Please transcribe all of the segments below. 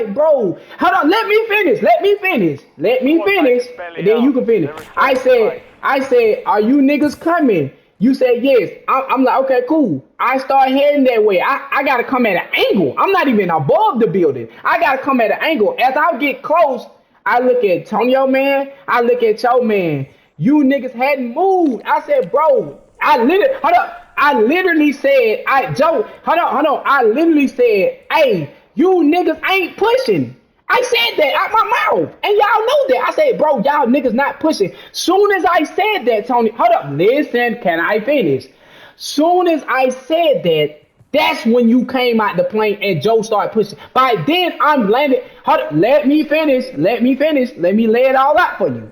like, bro, hold on, let me finish, and then you can finish. I said, are you niggas coming? You said yes. I'm like, okay, cool. I start heading that way. I gotta come at an angle. I'm not even above the building. I gotta come at an angle. As I get close, I look at Tonyo man. I look at Cho man. You niggas hadn't moved. I said, bro, I literally hold up. I literally said, hold on. I literally said, hey, you niggas ain't pushing. I said that out my mouth. And y'all know that. I said, bro, y'all niggas not pushing. Soon as I said that, Tony, hold up, listen, can I finish? Soon as I said that, that's when you came out the plane and Joe started pushing. By then, I'm landed. Hold up, let me finish. Let me lay it all out for you.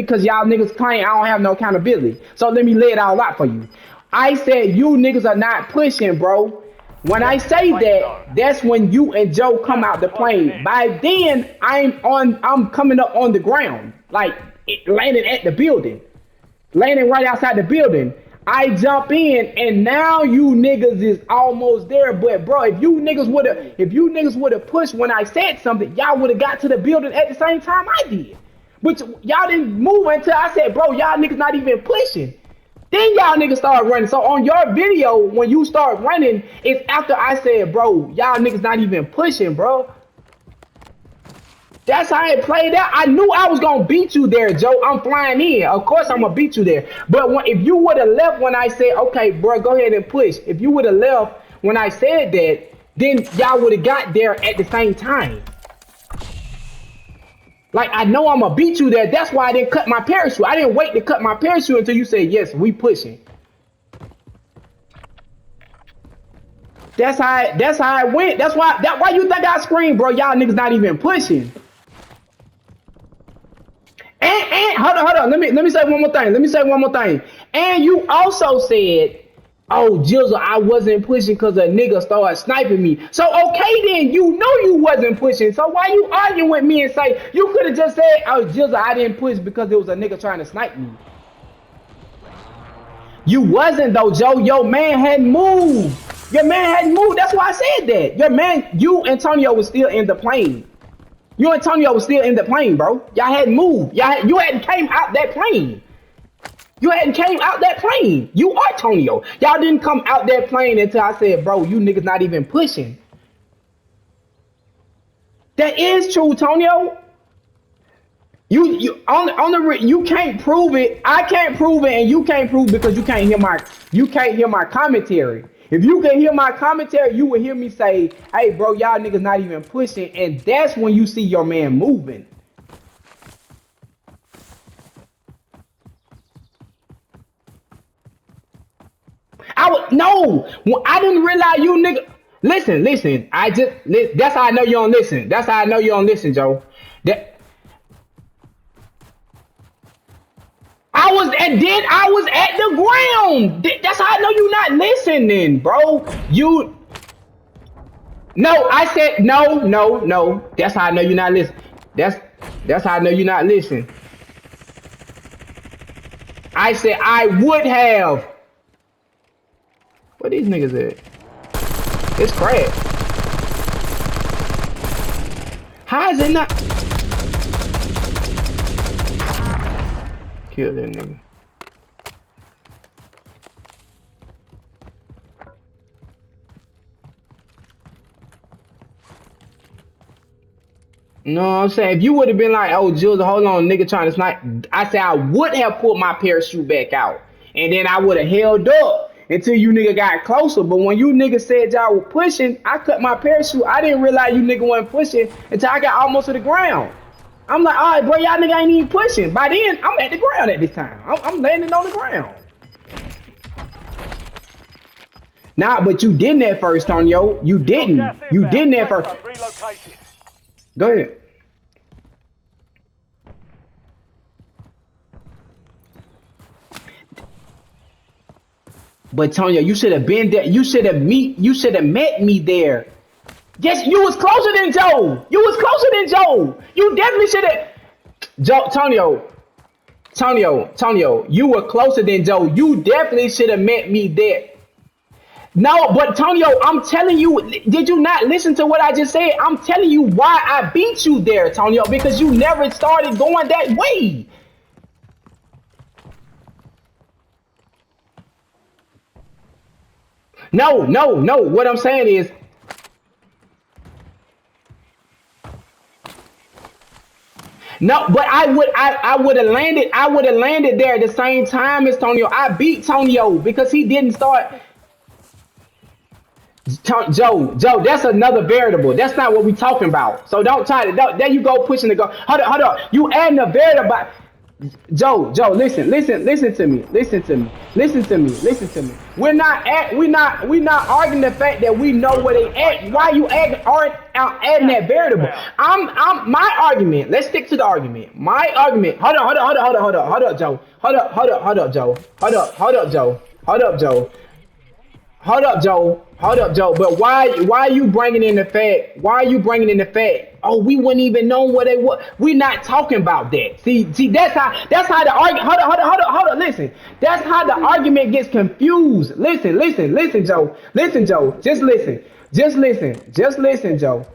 Cause y'all niggas claim I don't have no accountability. So let me lay it all out for you. I said you niggas are not pushing, bro. When I say that, that's when you and Joe come out the plane. By then, I'm coming up on the ground, like landing at the building, landing right outside the building. I jump in, and now you niggas is almost there. But bro, if you niggas would have pushed when I said something, y'all would have got to the building at the same time I did. But y'all didn't move until I said, bro, y'all niggas not even pushing. Then y'all niggas start running. So on your video, when you start running, it's after I said, bro, y'all niggas not even pushing, bro. That's how it played out. I knew I was gonna beat you there, Joe. I'm flying in. Of course I'm gonna beat you there. But if you would have left when I said, okay, bro, go ahead and push. If you would have left when I said that, then y'all would have got there at the same time. Like, I know I'm gonna beat you there. That's why I didn't cut my parachute. I didn't wait to cut my parachute until you said, yes, we pushing. That's how it went. That's why you think I screamed, bro. Y'all niggas not even pushing. And hold on. Let me say one more thing. And you also said, oh, Jizzle, I wasn't pushing because a nigga started sniping me. So, okay, then, you know you wasn't pushing. So, why you arguing with me and say, you could have just said, oh, Jizzle, I didn't push because there was a nigga trying to snipe me. You wasn't, though, Joe. Your man hadn't moved. That's why I said that. Your man, you, Antonio, was still in the plane. You, Antonio, was still in the plane, bro. Y'all hadn't moved. You hadn't came out that plane. You hadn't came out that plane. You are Tonio. Y'all didn't come out that plane until I said, bro, you niggas not even pushing. That is true, Tonio. You can't prove it. I can't prove it, and you can't prove it because you can't hear my commentary. If you can hear my commentary, you will hear me say, hey, bro, y'all niggas not even pushing, and that's when you see your man moving. I didn't realize you nigga. Listen. That's how I know you don't listen. That's how I know you don't listen, Joe. I was at the ground. That's how I know you not listening, bro. I said no. That's how I know you not listening. That's how I know you not listening. I said I would have. Where these niggas at? It's crack. How is it not? Kill that nigga. No, I'm saying if you would have been like, oh, Jules, hold on, nigga trying to snipe. I said I would have pulled my parachute back out. And then I would have held up until you nigga got closer. But when you nigga said y'all were pushing, I cut my parachute. I didn't realize you nigga wasn't pushing until I got almost to the ground. I'm like, all right, bro, y'all nigga ain't even pushing. By then, I'm at the ground at this time. I'm landing on the ground. Nah, but you didn't at first, Tonyo. You didn't at first. Go ahead. But Tonyo, you should have been there. You should have met me there. Yes, you was closer than Joe. You definitely should have. Tonyo, you were closer than Joe. You definitely should have met me there. No, but Tonyo, I'm telling you, did you not listen to what I just said? I'm telling you why I beat you there, Tonyo, because you never started going that way. No, no, no. What I'm saying is, no, but I would have landed, I would have landed there at the same time as Tonyo. I beat Tonyo because he didn't start. Joe, that's another variable. That's not what we talking about. So don't try to. There you go, pushing the go. Hold on. You adding a variable. Joe, listen to me, listen to me. We're not arguing the fact that we know where they at. Why you aren't adding that variable? My argument. Let's stick to the argument. My argument. Hold up, Joe. Hold up, Joe. Hold up, Joe. Hold up, Joe. But why are you bringing in the fact? Why are you bringing in the fact? Oh, we wouldn't even know what they were. We're not talking about that. See, that's how the argument. Hold up. Listen, that's how the argument gets confused. Listen, Joe. Listen, Joe. Just listen, Joe.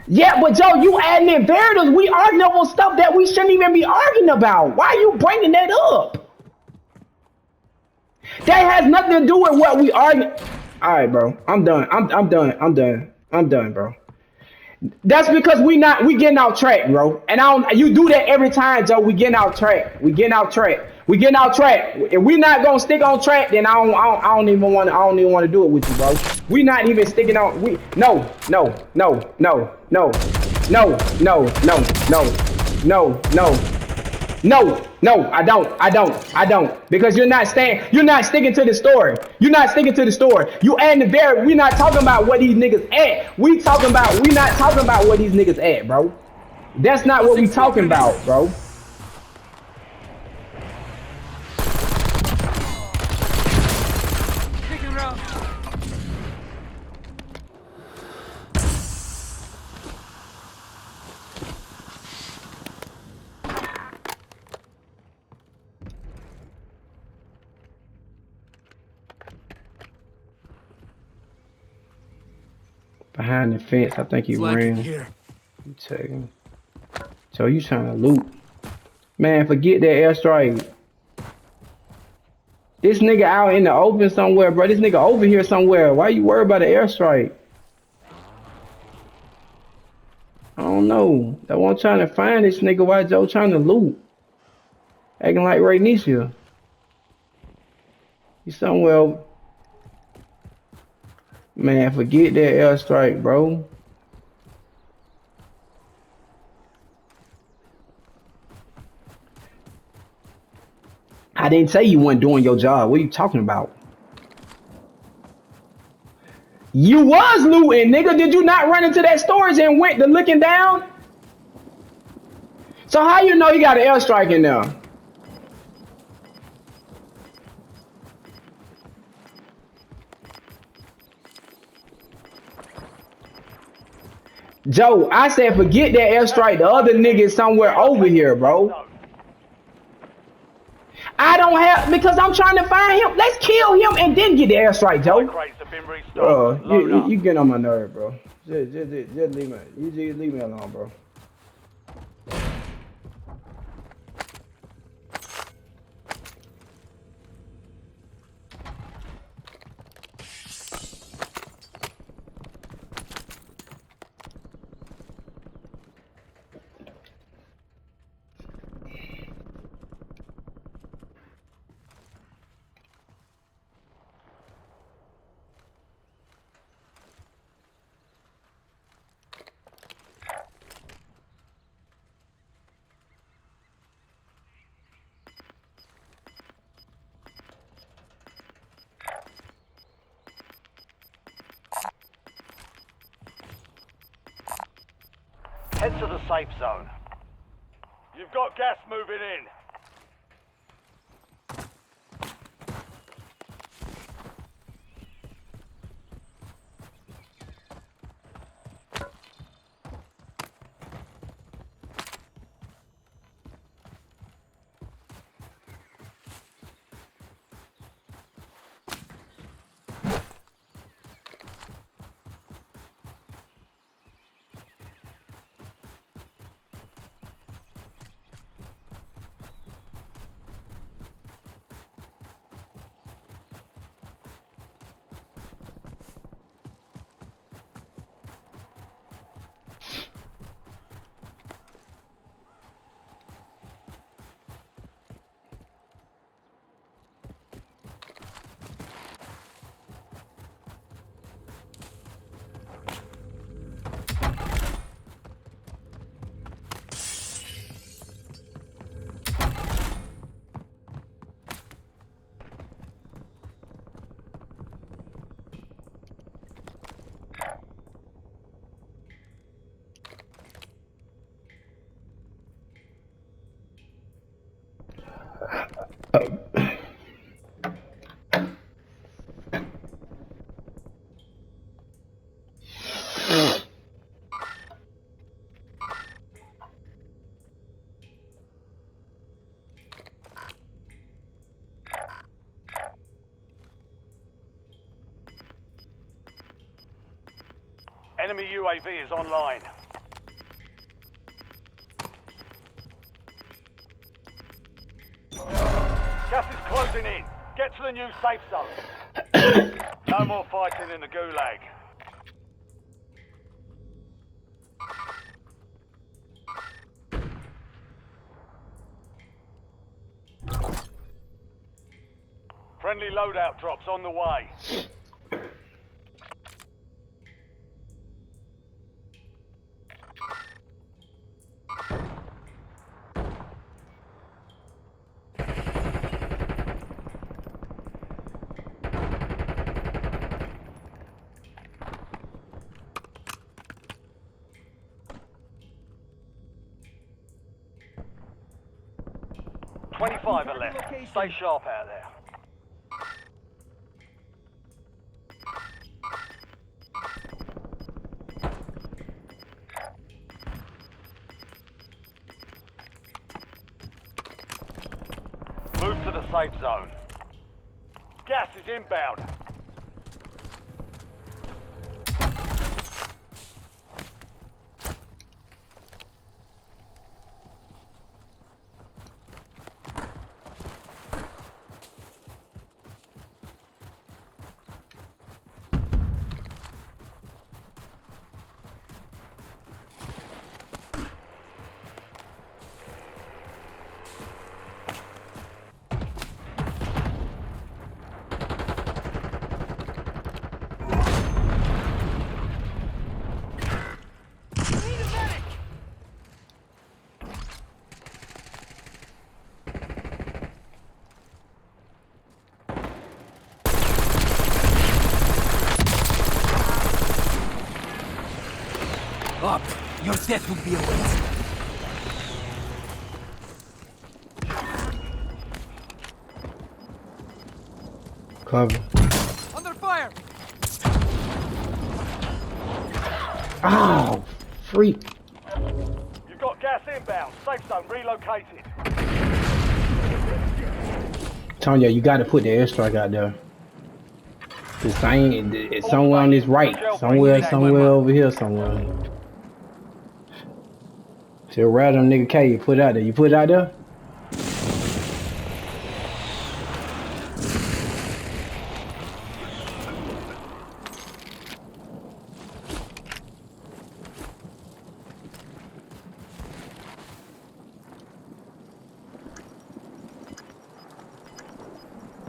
Yeah, but Joe, you adding in variables. We arguing over stuff that we shouldn't even be arguing about. Why are you bringing that up? That has nothing to do with what we are. All right, bro. I'm done. I'm done, bro. That's because we getting out track, bro. And I don't. You do that every time, Joe. We getting out track. We getting out track. If we not gonna stick on track, then I don't even want. I don't even want to do it with you, bro. We not even sticking on. We no. No, I don't. Because you're not sticking to the story. You're not sticking to the story. You adding the very, we not talking about what these niggas at. We not talking about what these niggas at, bro. That's not what we talking about, bro. Behind the fence, I think he ran. Here. You taking. So you trying to loot. Man, forget that airstrike. This nigga out in the open somewhere, bro. This nigga over here somewhere. Why you worried about an airstrike? I don't know. That's why I'm trying to find this nigga. Why Joe trying to loot? Acting like Ray Nisha. He's somewhere. Man, forget that airstrike, bro. I didn't say you weren't doing your job. What are you talking about? You was looting, nigga. Did you not run into that storage and went to looking down? So how you know you got an airstrike in there? Joe, I said forget that airstrike. The other nigga is somewhere over here, bro. I don't have because I'm trying to find him. Let's kill him and then get the airstrike, Joe. You get on my nerve, bro. Just leave me. You just leave me alone, bro. Head to the safe zone. You've got gas moving in. Enemy UAV is online. Gas is closing in. Get to the new safe zone. No more fighting in the gulag. Friendly loadout drops on the way. $25 are left. Stay sharp out there. Move to the safe zone. Gas is inbound. Up! Your death will be a waste. Cover. Under fire! Oh, freak. You've got gas inbound. Safe zone relocated. Tanya, you gotta put the airstrike out there. It's somewhere on this right. Somewhere over here somewhere. Tell random nigga K, you put it out there. You put it out there?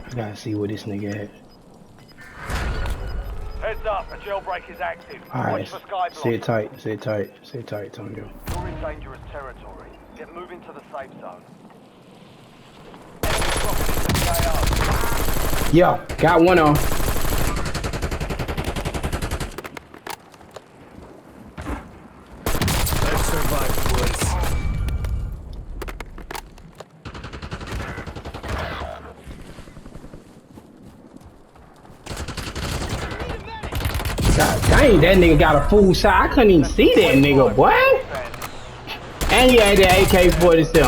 I gotta see where this nigga at. Heads up, a jailbreak is active. Alright, Watch for sky stay blocks. stay tight, Tonyo. You're in dangerous territory. Get moving to the safe zone. Enemy dropping into the AO. Yeah, got one on. Let's survive, boys. God dang, that nigga got a full shot. I couldn't even see that nigga, boy. And he had the AK-47.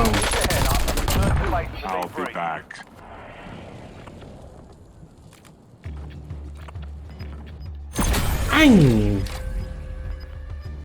I'll be back. Dang.